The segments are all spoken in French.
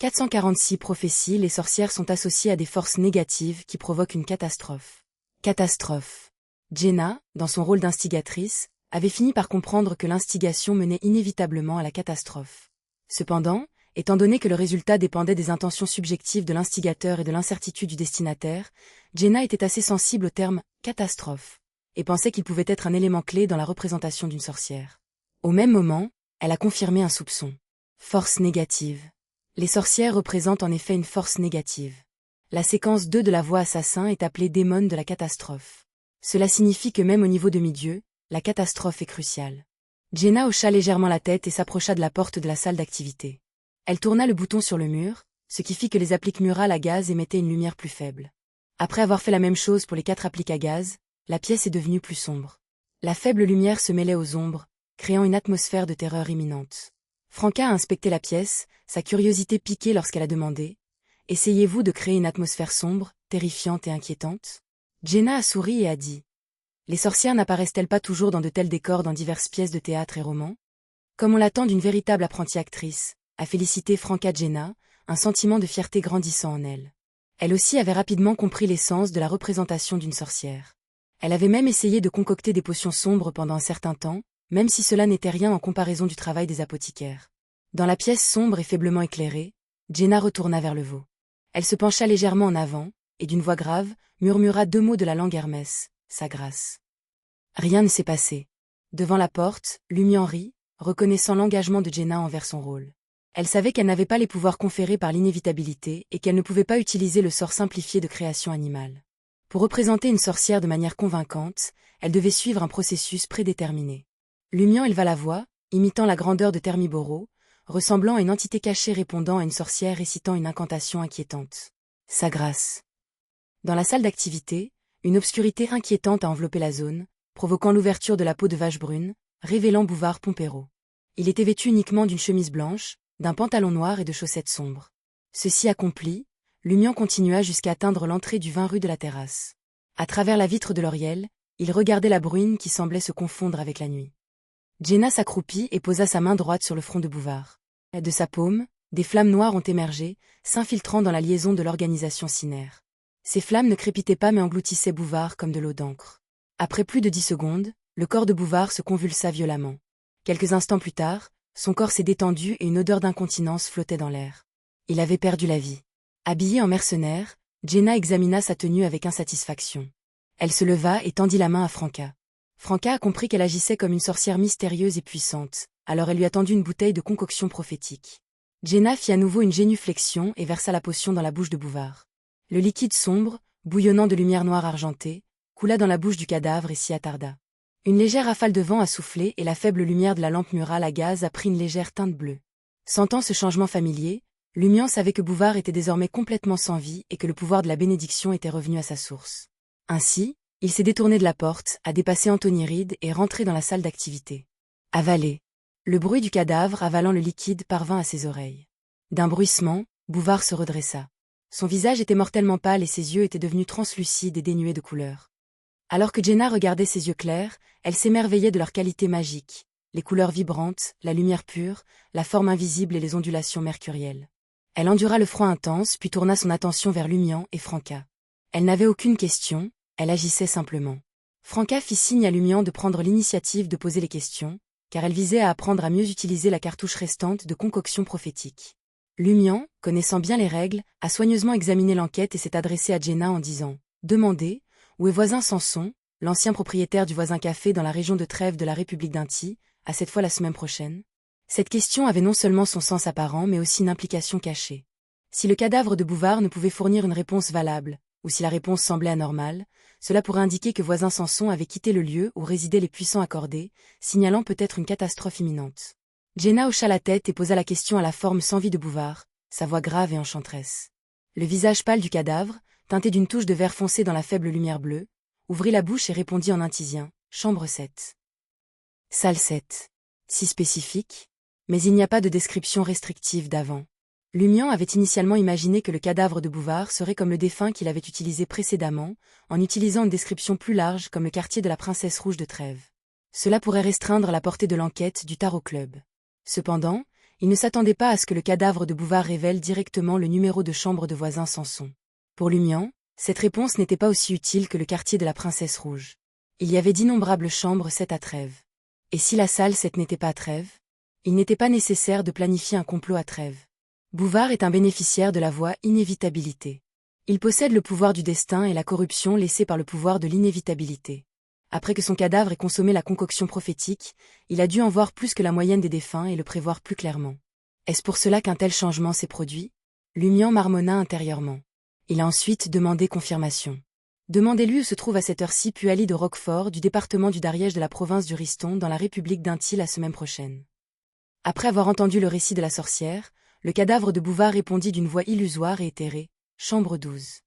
446 prophéties. Les sorcières sont associées à des forces négatives qui provoquent une catastrophe. Catastrophe. Jenna, dans son rôle d'instigatrice, avait fini par comprendre que l'instigation menait inévitablement à la catastrophe. Cependant, étant donné que le résultat dépendait des intentions subjectives de l'instigateur et de l'incertitude du destinataire, Jenna était assez sensible au terme « catastrophe » et pensait qu'il pouvait être un élément clé dans la représentation d'une sorcière. Au même moment, elle a confirmé un soupçon. Force négative. Les sorcières représentent en effet une force négative. La séquence 2 de la voix assassin est appelée démon de la catastrophe. Cela signifie que même au niveau demi-dieu, la catastrophe est cruciale. Jenna hocha légèrement la tête et s'approcha de la porte de la salle d'activité. Elle tourna le bouton sur le mur, ce qui fit que les appliques murales à gaz émettaient une lumière plus faible. Après avoir fait la même chose pour les 4 appliques à gaz, la pièce est devenue plus sombre. La faible lumière se mêlait aux ombres, créant une atmosphère de terreur imminente. Franca a inspecté la pièce, sa curiosité piquée lorsqu'elle a demandé « Essayez-vous de créer une atmosphère sombre, terrifiante et inquiétante ?» Jenna a souri et a dit « Les sorcières n'apparaissent-elles pas toujours dans de tels décors dans diverses pièces de théâtre et romans ?» Comme on l'attend d'une véritable apprentie actrice, a félicité Franca Jenna, un sentiment de fierté grandissant en elle. Elle aussi avait rapidement compris l'essence de la représentation d'une sorcière. Elle avait même essayé de concocter des potions sombres pendant un certain temps, même si cela n'était rien en comparaison du travail des apothicaires. Dans la pièce sombre et faiblement éclairée, Jenna retourna vers le veau. Elle se pencha légèrement en avant, et d'une voix grave, murmura 2 mots de la langue Hermès, « Sa grâce ». Rien ne s'est passé. Devant la porte, Lumian rit, reconnaissant l'engagement de Jenna envers son rôle. Elle savait qu'elle n'avait pas les pouvoirs conférés par l'inévitabilité et qu'elle ne pouvait pas utiliser le sort simplifié de création animale. Pour représenter une sorcière de manière convaincante, elle devait suivre un processus prédéterminé. Lumian éleva la voix, imitant la grandeur de Thermiboro, ressemblant à une entité cachée répondant à une sorcière récitant une incantation inquiétante. Sa grâce. Dans la salle d'activité, une obscurité inquiétante a enveloppé la zone, provoquant l'ouverture de la peau de vache brune, révélant Bouvard Pompero. Il était vêtu uniquement d'une chemise blanche, d'un pantalon noir et de chaussettes sombres. Ceci accompli, Lumian continua jusqu'à atteindre l'entrée du 20 rue de la Terrasse. À travers la vitre de l'oriel, il regardait la bruine qui semblait se confondre avec la nuit. Jenna s'accroupit et posa sa main droite sur le front de Bouvard. De sa paume, des flammes noires ont émergé, s'infiltrant dans la liaison de l'organisation cinéraire. Ces flammes ne crépitaient pas mais engloutissaient Bouvard comme de l'eau d'encre. Après plus de 10 secondes, le corps de Bouvard se convulsa violemment. Quelques instants plus tard, son corps s'est détendu et une odeur d'incontinence flottait dans l'air. Il avait perdu la vie. Habillée en mercenaire, Jenna examina sa tenue avec insatisfaction. Elle se leva et tendit la main à Franca. Franca a compris qu'elle agissait comme une sorcière mystérieuse et puissante, alors elle lui a tendu une bouteille de concoction prophétique. Jenna fit à nouveau une génuflexion et versa la potion dans la bouche de Bouvard. Le liquide sombre, bouillonnant de lumière noire argentée, coula dans la bouche du cadavre et s'y attarda. Une légère rafale de vent a soufflé et la faible lumière de la lampe murale à gaz a pris une légère teinte bleue. Sentant ce changement familier, Lumian savait que Bouvard était désormais complètement sans vie et que le pouvoir de la bénédiction était revenu à sa source. Ainsi, il s'est détourné de la porte, a dépassé Anthony Reed et rentré dans la salle d'activité. Avalé. Le bruit du cadavre avalant le liquide parvint à ses oreilles. D'un bruissement, Bouvard se redressa. Son visage était mortellement pâle et ses yeux étaient devenus translucides et dénués de couleur. Alors que Jenna regardait ses yeux clairs, elle s'émerveillait de leur qualité magique, les couleurs vibrantes, la lumière pure, la forme invisible et les ondulations mercurielles. Elle endura le froid intense puis tourna son attention vers Lumian et Franca. Elle n'avait aucune question, elle agissait simplement. Franca fit signe à Lumian de prendre l'initiative de poser les questions, car elle visait à apprendre à mieux utiliser la cartouche restante de concoction prophétique. Lumian, connaissant bien les règles, a soigneusement examiné l'enquête et s'est adressé à Jenna en disant « Demandez, où est voisin Samson, l'ancien propriétaire du voisin café dans la région de Trèves de la République d'Inti, à cette fois la semaine prochaine ?» Cette question avait non seulement son sens apparent mais aussi une implication cachée. Si le cadavre de Bouvard ne pouvait fournir une réponse valable, ou si la réponse semblait anormale, cela pourrait indiquer que voisin Samson avait quitté le lieu où résidaient les puissants accordés, signalant peut-être une catastrophe imminente. Jenna hocha la tête et posa la question à la forme sans vie de Bouvard, sa voix grave et enchanteresse. Le visage pâle du cadavre, teinté d'une touche de vert foncé dans la faible lumière bleue, ouvrit la bouche et répondit en intisien, « Chambre 7. Salle 7. Si spécifique, mais il n'y a pas de description restrictive d'avant. » Lumian avait initialement imaginé que le cadavre de Bouvard serait comme le défunt qu'il avait utilisé précédemment, en utilisant une description plus large comme le quartier de la Princesse Rouge de Trèves. Cela pourrait restreindre la portée de l'enquête du Tarot Club. Cependant, Il ne s'attendait pas à ce que le cadavre de Bouvard révèle directement le numéro de chambre de voisin Sanson. Pour Lumian, cette réponse n'était pas aussi utile que le quartier de la Princesse Rouge. Il y avait d'innombrables chambres 7 à Trèves. Et si la salle 7 n'était pas à Trèves? Il n'était pas nécessaire de planifier un complot à Trèves. Bouvard est un bénéficiaire de la voie inévitabilité. Il possède le pouvoir du destin et la corruption laissée par le pouvoir de l'inévitabilité. Après que son cadavre ait consommé la concoction prophétique, il a dû en voir plus que la moyenne des défunts et le prévoir plus clairement. Est-ce pour cela qu'un tel changement s'est produit? Lumian marmonna intérieurement. Il a ensuite demandé confirmation. Demandez-lui où se trouve à cette heure-ci Puali de Roquefort du département du Dariège de la province du Riston dans la République d'Inti la semaine prochaine. Après avoir entendu le récit de la sorcière, le cadavre de Bouvard répondit d'une voix illusoire et éthérée. Chambre 12.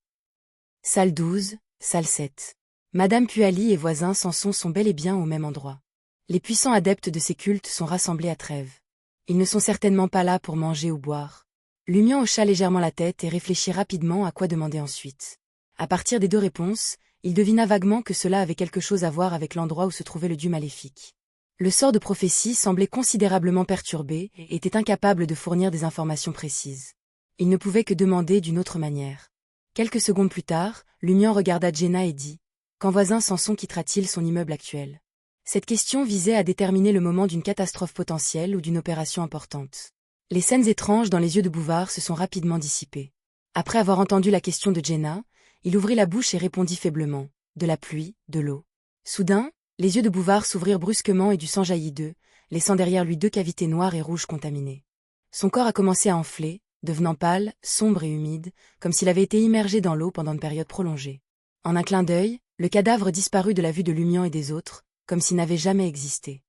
Salle 12, salle 7. Madame Puali et voisin Sanson sont bel et bien au même endroit. Les puissants adeptes de ces cultes sont rassemblés à Trèves. Ils ne sont certainement pas là pour manger ou boire. Lumian hocha légèrement la tête et réfléchit rapidement à quoi demander ensuite. À partir des deux réponses, il devina vaguement que cela avait quelque chose à voir avec l'endroit où se trouvait le dieu maléfique. Le sort de prophétie semblait considérablement perturbé et était incapable de fournir des informations précises. Il ne pouvait que demander d'une autre manière. Quelques secondes plus tard, Lumian regarda Jenna et dit « Quand voisin Sanson quittera-t-il son immeuble actuel ?» Cette question visait à déterminer le moment d'une catastrophe potentielle ou d'une opération importante. Les scènes étranges dans les yeux de Bouvard se sont rapidement dissipées. Après avoir entendu la question de Jenna, il ouvrit la bouche et répondit faiblement « De la pluie, de l'eau. » Soudain, les yeux de Bouvard s'ouvrirent brusquement et du sang jaillit d'eux, laissant derrière lui deux cavités noires et rouges contaminées. Son corps a commencé à enfler, devenant pâle, sombre et humide, comme s'il avait été immergé dans l'eau pendant une période prolongée. En un clin d'œil, le cadavre disparut de la vue de Lumian et des autres, comme s'il n'avait jamais existé.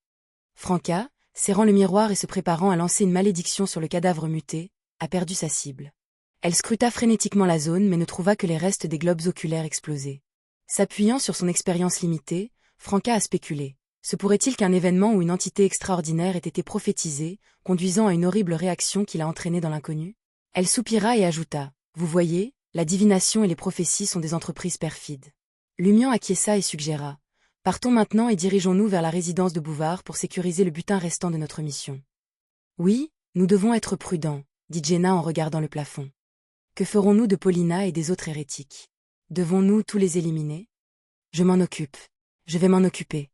Franca, serrant le miroir et se préparant à lancer une malédiction sur le cadavre muté, a perdu sa cible. Elle scruta frénétiquement la zone mais ne trouva que les restes des globes oculaires explosés. S'appuyant sur son expérience limitée, Franca a spéculé. Se pourrait-il qu'un événement ou une entité extraordinaire ait été prophétisé, conduisant à une horrible réaction qui l'a entraînée dans l'inconnu? Elle soupira et ajouta « Vous voyez, la divination et les prophéties sont des entreprises perfides. » Lumian acquiesça et suggéra « Partons maintenant et dirigeons-nous vers la résidence de Bouvard pour sécuriser le butin restant de notre mission. » « Oui, nous devons être prudents, » dit Jenna en regardant le plafond. « Que ferons-nous de Paulina et des autres hérétiques? Devons-nous tous les éliminer? » « Je m'en occupe. Je vais m'en occuper. »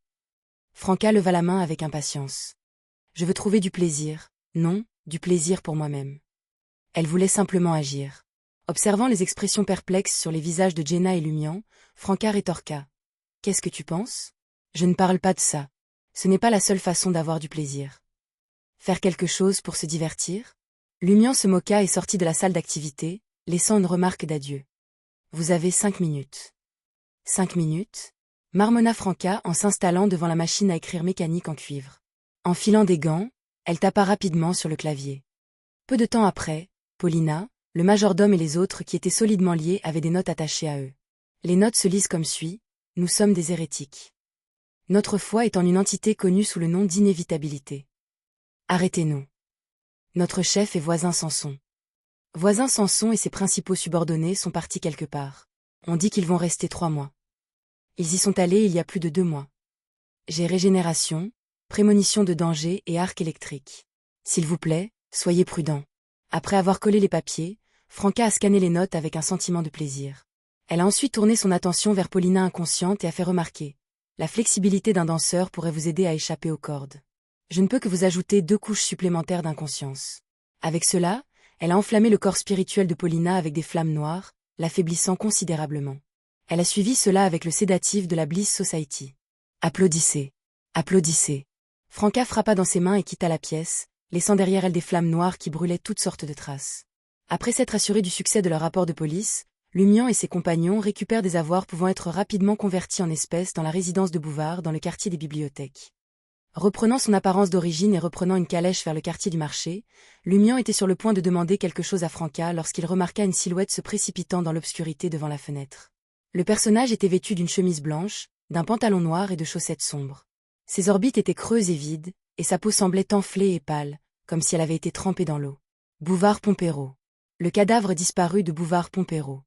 Franca leva la main avec impatience. « Je veux trouver du plaisir, non, du plaisir pour moi-même. » Elle voulait simplement agir. Observant les expressions perplexes sur les visages de Jenna et Lumian, Franca rétorqua. « Qu'est-ce que tu penses? Je ne parle pas de ça. Ce n'est pas la seule façon d'avoir du plaisir. Faire quelque chose pour se divertir? » Lumian se moqua et sortit de la salle d'activité, laissant une remarque d'adieu. « Vous avez 5 minutes. » 5 minutes? Marmonna Franca en s'installant devant la machine à écrire mécanique en cuivre. Enfilant des gants, elle tapa rapidement sur le clavier. Peu de temps après, Paulina, le majordome et les autres qui étaient solidement liés avaient des notes attachées à eux. Les notes se lisent comme suit: « Nous sommes des hérétiques. Notre foi est en une entité connue sous le nom d'inévitabilité. Arrêtez-nous. Notre chef est voisin Sanson. Voisin Sanson et ses principaux subordonnés sont partis quelque part. On dit qu'ils vont rester 3 mois. Ils y sont allés il y a plus de 2 mois. J'ai régénération, prémonition de danger et arc électrique. S'il vous plaît, soyez prudents. » Après avoir collé les papiers, Franca a scanné les notes avec un sentiment de plaisir. Elle a ensuite tourné son attention vers Paulina inconsciente et a fait remarquer. La flexibilité d'un danseur pourrait vous aider à échapper aux cordes. Je ne peux que vous ajouter 2 couches supplémentaires d'inconscience. Avec cela, elle a enflammé le corps spirituel de Paulina avec des flammes noires, l'affaiblissant considérablement. Elle a suivi cela avec le sédatif de la Bliss Society. Applaudissez. Applaudissez. Franca frappa dans ses mains et quitta la pièce, laissant derrière elle des flammes noires qui brûlaient toutes sortes de traces. Après s'être assuré du succès de leur rapport de police, Lumian et ses compagnons récupèrent des avoirs pouvant être rapidement convertis en espèces dans la résidence de Bouvard dans le quartier des bibliothèques. Reprenant son apparence d'origine et reprenant une calèche vers le quartier du marché, Lumian était sur le point de demander quelque chose à Franca lorsqu'il remarqua une silhouette se précipitant dans l'obscurité devant la fenêtre. Le personnage était vêtu d'une chemise blanche, d'un pantalon noir et de chaussettes sombres. Ses orbites étaient creuses et vides, et sa peau semblait enflée et pâle, comme si elle avait été trempée dans l'eau. Bouvard Pompéro. Le cadavre disparu de Bouvard Pompéro.